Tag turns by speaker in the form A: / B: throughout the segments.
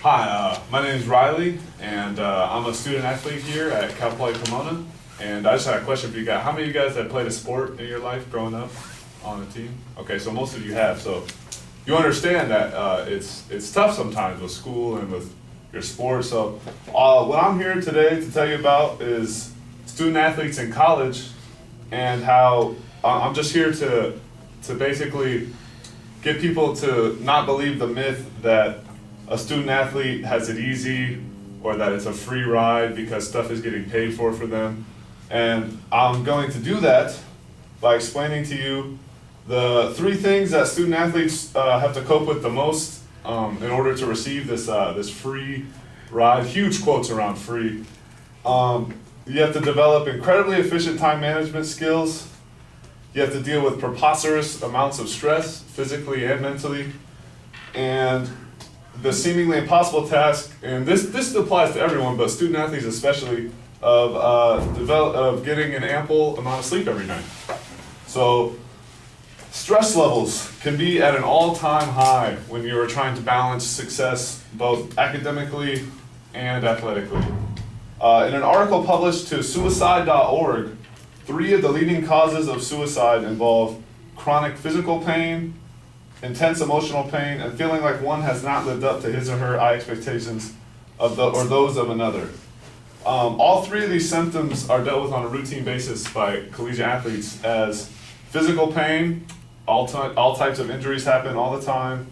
A: Hi, my name is Riley, and I'm a student athlete here at Cal Poly Pomona. And I just had a question for you guys. How many of you guys have played a sport in your life growing up on a team? Okay, so most of you have. So you understand that it's tough sometimes with school and with your sports. So what I'm here today to tell you about is student athletes in college and how I'm just here to basically get people to not believe the myth that a student athlete has it easy or that it's a free ride because stuff is getting paid for them. And I'm going to do that by explaining to you the 3 things that student athletes have to cope with the most in order to receive this free ride. Huge quotes around free. You have to develop incredibly efficient time management skills. You have to deal with preposterous amounts of stress, physically and mentally. And the seemingly impossible task, and this applies to everyone, but student athletes especially, of getting an ample amount of sleep every night. So stress levels can be at an all-time high when you are trying to balance success both academically and athletically. In an article published to suicide.org, 3 of the leading causes of suicide involve chronic physical pain, intense emotional pain, and feeling like one has not lived up to his or her high expectations or those of another. All 3 of these symptoms are dealt with on a routine basis by collegiate athletes as physical pain, all types of injuries happen all the time,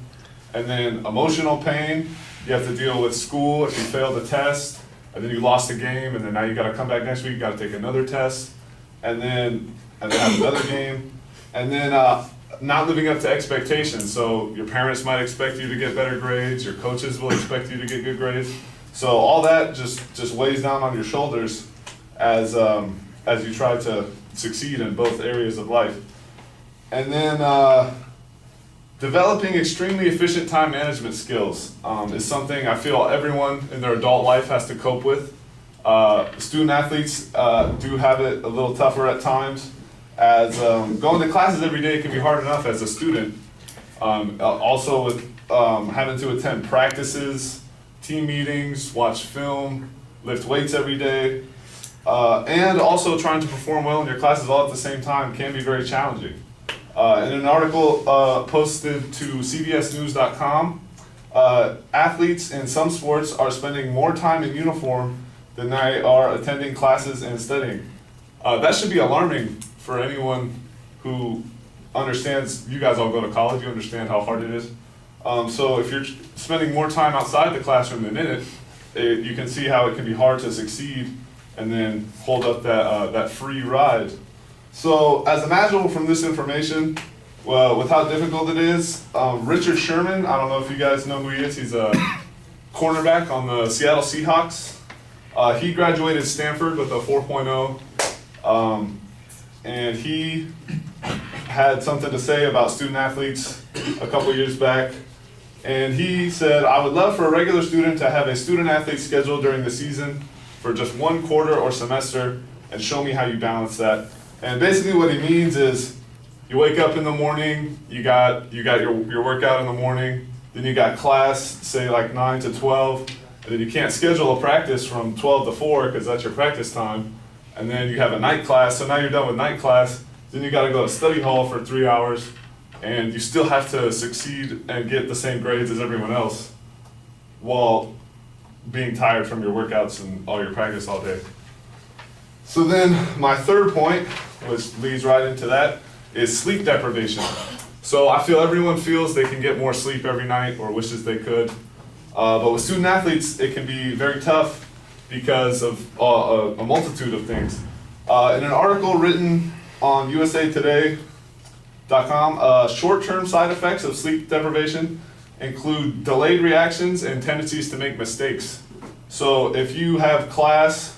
A: and then emotional pain, you have to deal with school if you failed a test, and then you lost a game, and then now you gotta come back next week, you gotta take another test, and then have another game, and then not living up to expectations. So your parents might expect you to get better grades, your coaches will expect you to get good grades. So all that just weighs down on your shoulders as you try to succeed in both areas of life. And then developing extremely efficient time management skills is something I feel everyone in their adult life has to cope with. Student athletes do have it a little tougher at times, as going to classes every day can be hard enough as a student. Also with having to attend practices, team meetings, watch film, lift weights every day, and also trying to perform well in your classes all at the same time can be very challenging. In an article posted to cbsnews.com, athletes in some sports are spending more time in uniform than they are attending classes and studying. That should be alarming for anyone who understands. You guys all go to college, you understand how hard it is. So if you're spending more time outside the classroom than in it, you can see how it can be hard to succeed and then hold up that free ride. So as imaginable from this information, with how difficult it is, Richard Sherman, I don't know if you guys know who he is, he's a cornerback on the Seattle Seahawks. He graduated Stanford with a 4.0, and he had something to say about student athletes a couple years back. And he said, "I would love for a regular student to have a student athlete schedule during the season for just 1 quarter or semester and show me how you balance that." And basically what he means is you wake up in the morning, you got your workout in the morning, then you got class, say like 9 to 12, and then you can't schedule a practice from 12 to 4 because that's your practice time. And then you have a night class, so now you're done with night class, then you gotta go to study hall for 3 hours, and you still have to succeed and get the same grades as everyone else while being tired from your workouts and all your practice all day. So then my third point, which leads right into that, is sleep deprivation. So I feel everyone feels they can get more sleep every night or wishes they could. But with student athletes, it can be very tough because of a multitude of things. In an article written on usatoday.com, short-term side effects of sleep deprivation include delayed reactions and tendencies to make mistakes. So if you have class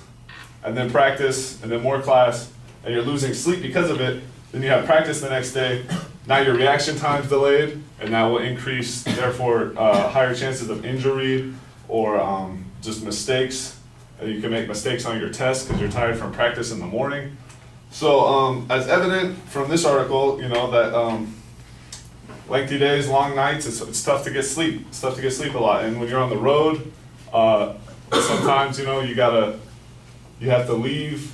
A: and then practice and then more class and you're losing sleep because of it, then you have practice the next day. Now your reaction time's delayed, and that will increase, therefore, higher chances of injury or just mistakes. You can make mistakes on your test because you're tired from practice in the morning. So as evident from this article, that lengthy days, long nights, it's tough to get sleep. It's tough to get sleep a lot. And when you're on the road, sometimes, you know, you have to leave,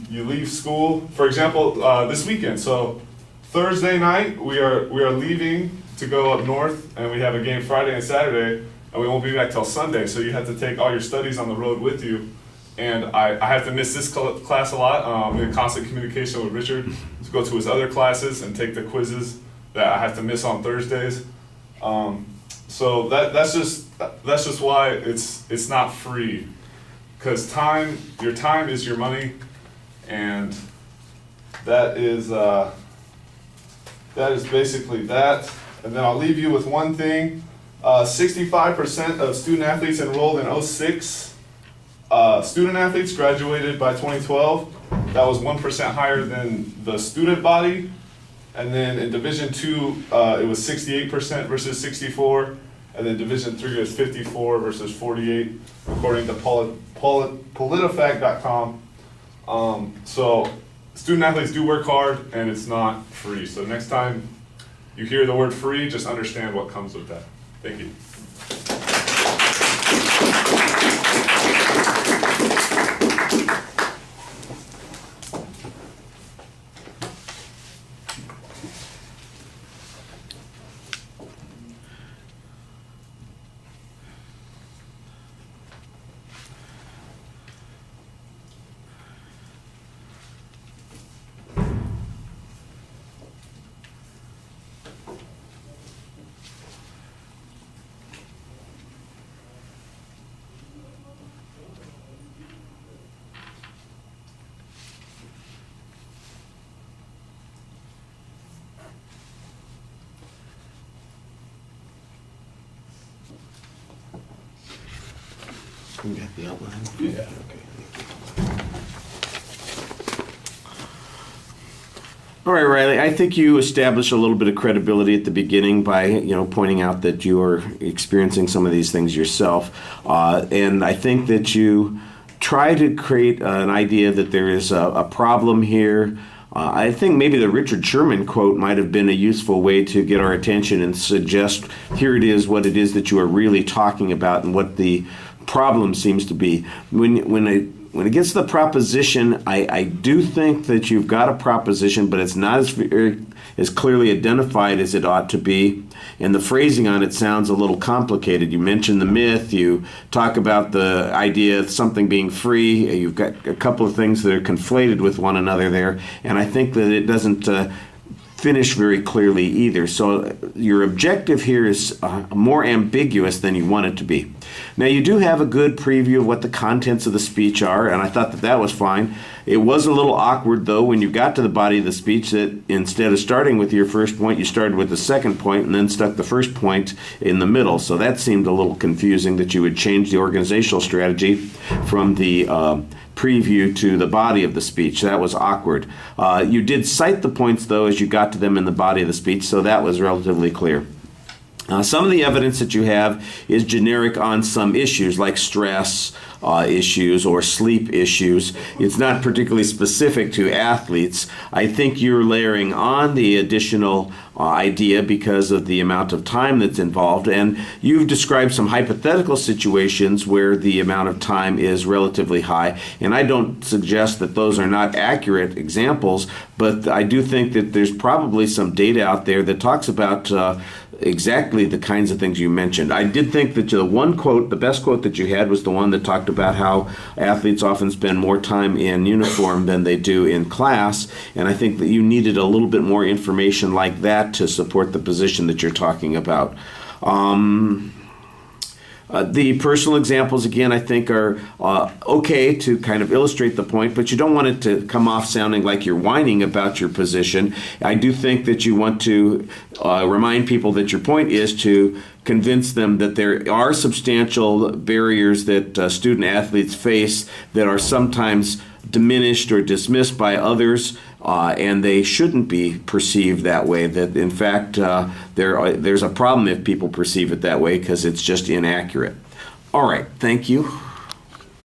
A: you leave school. For example, this weekend, so Thursday night, we are leaving to go up north, and we have a game Friday and Saturday, and we won't be back till Sunday, so you have to take all your studies on the road with you. And I have to miss this class a lot. I'm in constant communication with Richard to go to his other classes and take the quizzes that I have to miss on Thursdays. So that's just why it's not free, because your time is your money, and that is basically that. And then I'll leave you with one thing. 65% of student athletes enrolled in '06 student athletes graduated by 2012. That was 1% higher than the student body. And then in Division II, it was 68% versus 64. And then Division III was 54 versus 48, according to politifact.com. So student athletes do work hard, and it's not free. So next time you hear the word free, just understand what comes with that. Thank you.
B: You got the outline?
A: Yeah.
B: Okay. All right, Riley, I think you established a little bit of credibility at the beginning by, pointing out that you are experiencing some of these things yourself. And I think that you try to create an idea that there is a problem here. I think maybe the Richard Sherman quote might have been a useful way to get our attention and suggest here it is, what it is that you are really talking about and what the problem seems to be. When it gets to the proposition, I do think that you've got a proposition, but it's not as clearly identified as it ought to be. And the phrasing on it sounds a little complicated. You mentioned the myth. You talk about the idea of something being free. You've got a couple of things that are conflated with one another there. And I think that it doesn't finish very clearly either. So your objective here is more ambiguous than you want it to be. Now, you do have a good preview of what the contents of the speech are, and I thought that was fine. It was a little awkward, though, when you got to the body of the speech, that instead of starting with your first point, you started with the second point and then stuck the first point in the middle. So that seemed a little confusing, that you would change the organizational strategy from the preview to the body of the speech. That was awkward. You did cite the points, though, as you got to them in the body of the speech, so that was relatively clear. Some of the evidence that you have is generic on some issues like stress issues or sleep issues. It's not particularly specific to athletes. I think you're layering on the additional idea because of the amount of time that's involved, and you've described some hypothetical situations where the amount of time is relatively high, and I don't suggest that those are not accurate examples, but I do think that there's probably some data out there that talks about exactly the kinds of things you mentioned. I did think that the one quote, the best quote that you had, was the one that talked about how athletes often spend more time in uniform than they do in class, and I think that you needed a little bit more information like that to support the position that you're talking about. The personal examples, again, I think are okay to kind of illustrate the point, but you don't want it to come off sounding like you're whining about your position. I do think that you want to remind people that your point is to convince them that there are substantial barriers that student athletes face that are sometimes diminished or dismissed by others, and they shouldn't be perceived that way. That in fact there's a problem if people perceive it that way because it's just inaccurate. All right, thank you.